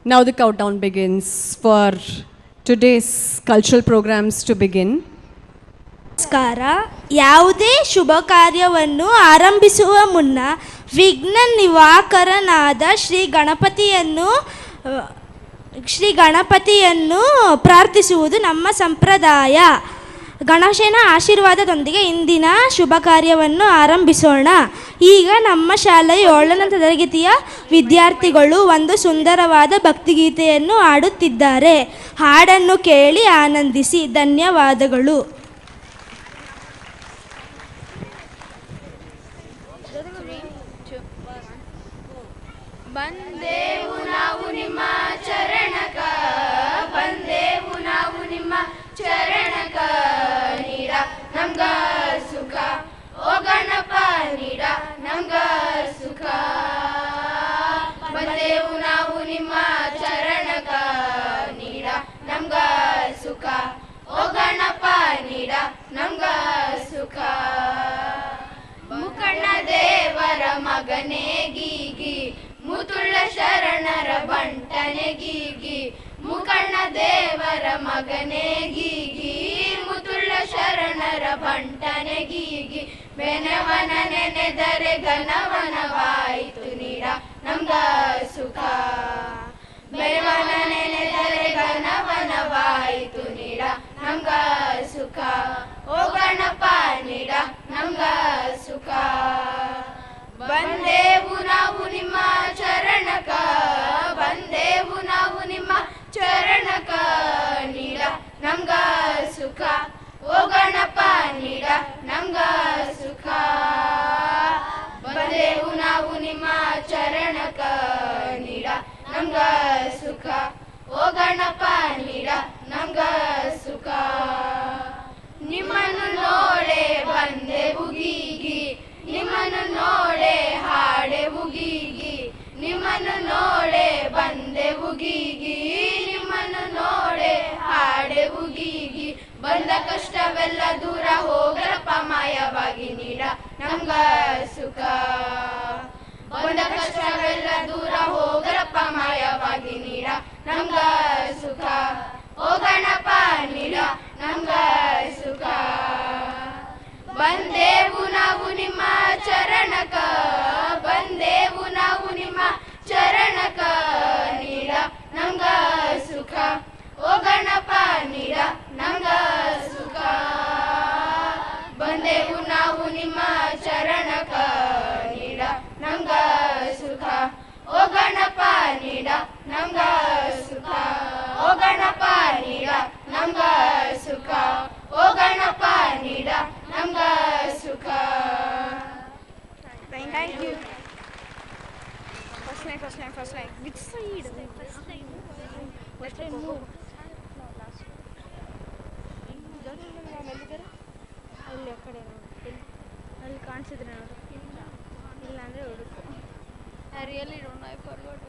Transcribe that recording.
Now the countdown begins for today's cultural programs to begin. ನಮಸ್ಕಾರ. ಯಾವುದೇ ಶುಭ ಕಾರ್ಯವನ್ನು ಆರಂಭಿಸುವ ಮುನ್ನ ವಿಘ್ನ ನಿವಾರಕನಾದ ಶ್ರೀ ಗಣಪತಿಯನ್ನು ಪ್ರಾರ್ಥಿಸುವುದು ನಮ್ಮ ಸಂಪ್ರದಾಯ. ಗಣೇಶನ ಆಶೀರ್ವಾದದೊಂದಿಗೆ ಇಂದಿನ ಶುಭ ಕಾರ್ಯವನ್ನು ಆರಂಭಿಸೋಣ. ಈಗ ನಮ್ಮ ಶಾಲೆಯ 7ನೇ ತರಗತಿಯ ವಿದ್ಯಾರ್ಥಿಗಳು ಒಂದು ಸುಂದರವಾದ ಭಕ್ತಿಗೀತೆಯನ್ನು ಹಾಡುತ್ತಿದ್ದಾರೆ. ಹಾಡನ್ನು ಕೇಳಿ ಆನಂದಿಸಿ. ಧನ್ಯವಾದಗಳು. ಬಂದೇವು ನಾವು ನಿಮ್ಮ ಚರಣಕ, ಬಂದೇವು ನಾವು ನಿಮ್ಮ ಚರಣಕ, ನೀಡ ನಮ್ಗ ಸುಖ, ಓ ಗಣಪ ನೀಡ ನಮ್ಗ ಸುಖ. ಬಂದೇವು ನಾವು ನಿಮ್ಮ ಚರಣಕ, ನೀಡ ನಮ್ಗ ಸುಖ, ಓ ಗಣಪ ನೀಡ ನಮ್ಗ ಸುಖ. ಮುಖಂಡ ದೇವರ ಮಗನೇ ಗೀಗಿ, ಮುತುಳ್ಳ ಶರಣರ ಬಂಟನೆ ಗೀಗಿ, ಮುಖಂಡ ದೇವರ ಮಗನೇ ಗೀಗಿ, ಮುತುಳ್ಳ ಶರಣರ ಬಂಟನೆ ಗೀಗಿ. ಬೆನವನ ನೆನೆದರೆ ಘನವನವಾಯಿತು, ನೀಡ ನಮ್ಗ ಸುಖ. ಬೆನವನ ನೆನೆದರೆ ಘನವನವಾಯಿತು, ನೀಡ ನಮ್ಗ ಸುಖ, ಓ ಗಣಪ ನೀಡ ನಮ್ಗ ಸುಖ. ಬಂದೇವು ನಾವು ನಿಮ್ಮ ಚರಣಕ, ಬಂದೇವು ನಾವು ನಿಮ್ಮ ಚರಣಕ, ನೀಡ ನಮ್ಗ ಸುಖ, ಓ ಗಣಪ ನೀಡ ನಮ್ಗ ಸುಖ. ಬಂದೇವು ನಾವು ನಿಮ್ಮ ಚರಣಕ, ನೀಡ ನಮ್ಗ ಸುಖ, ಓ ಗಣಪ ನೀಡ ನಮ್ಗ ಸುಖ. ನಿಮ್ಮನ್ನು ನೋಡೆ ಬಂದೆವು ಗೀಗಿ, ನಿಮ್ಮನ್ನು ನೋಡೆ ಹಾಡೆವು ಗೀಗಿ, ನಿಮ್ಮನ್ನು ನೋಡೆ ಬಂದೆವು ಗೀಗಿ, ನಿಮ್ಮನ್ನು ನೋಡೆ ಹಾಡೆವು ಗೀಗಿ. ಬಂದ ಕಷ್ಟವೆಲ್ಲ ದೂರ ಹೋಗರಪ್ಪ ಮಾಯವಾಗಿ, ನೀಡ ನಮ್ಗ ಸುಖ. ಬಂದ ಕಷ್ಟವೆಲ್ಲ ದೂರ ಹೋಗರಪ್ಪ ಮಾಯವಾಗಿ, ನೀಡ ನಮ್ಗ ಸುಖ, ಓ ಗಣಪ ನೀಡ ನಮ್ಗ ಸುಖ. ಬಂದೇವು ನಾವು ನಿಮ್ಮ ಚರಣಕ, ಬಂದೇವು ನಾವು ನಿಮ್ಮ ಚರಣಕ, ನೀಡ ನಮ್ಗ ಸುಖ, ಓ ಗಣಪ ನೀಡ ನಮ್ಗ ಸುಖ. ಬಂದೇವು ನಾವು ನಿಮ್ಮ ಚರಣಕ, ನೀಡ ನಮ್ಗ ಸುಖ, ಓ ಗಣಪ ನೀಡ ನಮ್ಗ ಸುಖ, ಓ ಗಣಪ ನೀಡ ನಮ್ಗ ಸುಖ, ಓ ಗಣಪ ನೀಡ ನಮ್ಗ ಸುಖ. Thank you. First line. Which side? First line move. ಅಲ್ಲಿ ಆ ಕಡೆ ನೋಡಿ, ಅಲ್ಲಿ ಕಾಣಿಸಿದ್ರೆ ನೋಡು, ಇಲ್ಲ ಅಂದರೆ ಹುಡುಕು. I really don't know, I forgot.